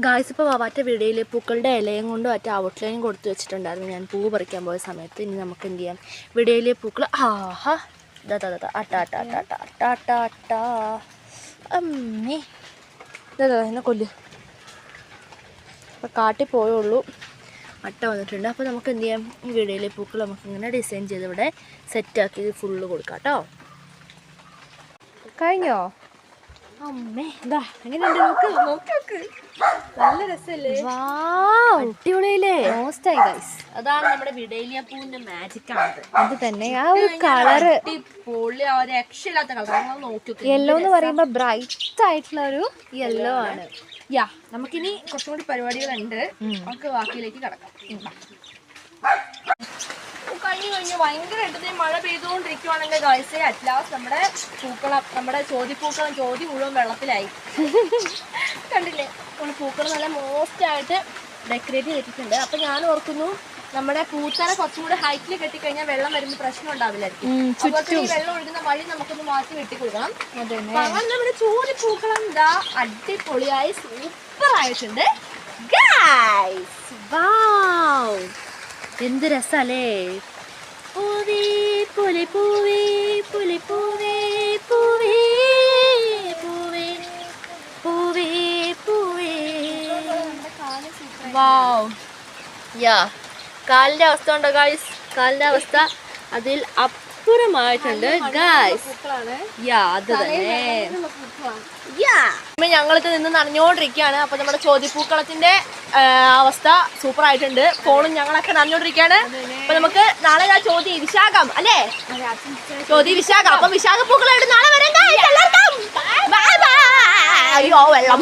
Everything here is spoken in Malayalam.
ഗായ്സ് ഇപ്പോൾ വാവാറ്റ വീഡിയോയിൽ പൂക്കളുടെ ഇലയും കൊണ്ട് മറ്റേ ഔട്ട്ലൈൻ കൊടുത്തു വെച്ചിട്ടുണ്ടായിരുന്നു ഞാൻ പൂ പറിക്കാൻ പോയ സമയത്ത്. ഇനി നമുക്ക് എന്ത് ചെയ്യാം, വീഡിയോയിലെ പൂക്കൾ ആഹാ അട്ടാ അമ്മേ എന്നെ കൊല്ല്. അപ്പോൾ കാട്ടിൽ പോയുള്ളൂ, അട്ട വന്നിട്ടുണ്ട്. അപ്പോൾ നമുക്ക് എന്ത് ചെയ്യാം, ഈ വീഡിയോയിലെ പൂക്കൾ നമുക്കിങ്ങനെ ഡിസൈൻ ചെയ്ത് ഇവിടെ സെറ്റാക്കി ഫുള്ള് കൊടുക്കാം കേട്ടോ. കഴിഞ്ഞോ? അമ്മേ ഇതാ എങ്ങനെയുണ്ട്, നോക്ക് നോക്ക് നോക്ക്, നല്ല രസമല്ലേ? അടിപൊളിയല്ലേ? മോസ്റ്റായി ഗൈസ്. അതാണ് നമ്മുടെ വിടേലിയ പൂവിന്റെ മാജിക് ആണ്. അത് തന്നെ, ആ ഒരു കളറ് പൊളി, ആ ഒരു രക്ഷയില്ലാത്ത കളർ. നോക്കി യെല്ലോ എന്ന് പറയുമ്പോൾ ബ്രൈറ്റ് ആയിട്ടുള്ള ഒരു യെല്ലോ ആണ്. യാ, നമുക്കിനി കുറച്ചും കൂടി പരിപാടികളുണ്ട്, നമുക്ക് ബാക്കിയിലേക്ക് കടക്കാം. കഴിഞ്ഞ് ഭയങ്കരമായിട്ട് മഴ പെയ്തുകൊണ്ടിരിക്കുവാണെങ്കിൽ ഗൈസ്, അറ്റ്ലാസ്റ്റ് നമ്മുടെ പൂക്കളം, നമ്മുടെ ചോതിപ്പൂക്കളം ചോതി മുഴുവൻ വെള്ളത്തിലായി. കണ്ടില്ലേ, നമ്മൾ പൂക്കളം നല്ല മോസ്റ്റായിട്ട് ഡെക്കറേറ്റ് ചെയ്തിട്ടുണ്ട്. അപ്പം ഞാൻ ഓർക്കുന്നു, നമ്മുടെ പൂത്തറ കുറച്ചും കൂടെ ഹൈറ്റിൽ കെട്ടിക്കഴിഞ്ഞാൽ വെള്ളം വരുമ്പോൾ പ്രശ്നം ഉണ്ടാവില്ലായിരിക്കും. അതുപോലെ ഈ വെള്ളം ഒഴുകുന്ന വഴി നമുക്കൊന്ന് മാറ്റി വെട്ടി കൊടുക്കണം. അങ്ങനെ നമ്മുടെ ചോതിപ്പൂക്കളം ഇതാ അടിപൊളിയായി സൂപ്പർ ആയിട്ടുണ്ട് ഗൈസ്. വൗ, എന്ത് രസല്ലേ! പൂവേ പൂലി പൂവേ പൂലി പൂവേ പൂവേ പൂവേ പൂവേ പൂവേ. വൗ, യാ, കാലിൻ്റെ അവസ്ഥ ഉണ്ടോ ഗായ്സ്? കാലിൻ്റെ അവസ്ഥ അതിൽ അപ്പുറമായിട്ടുണ്ട് ഗായ്സ്. യാ, അത് തന്നെ. യാ, ഞങ്ങളിത് നിന്ന് നനഞ്ഞോണ്ടിരിക്കുകയാണ്. അപ്പൊ നമ്മുടെ ചോദ്യപ്പൂക്കളത്തിന്റെ അവസ്ഥ സൂപ്പർ ആയിട്ടുണ്ട്. ഫോണും ഞങ്ങളൊക്കെ നനഞ്ഞോണ്ടിരിക്കുകയാണ്. അപ്പൊ നമുക്ക് നാളെ ചോദ്യ വിശാഖം അല്ലേ? ചോദ്യ വിശാഖം. അപ്പൊ വിശാഖ പൂക്കളായിട്ട് നാളെ വരാം. അയ്യോ വെള്ളം.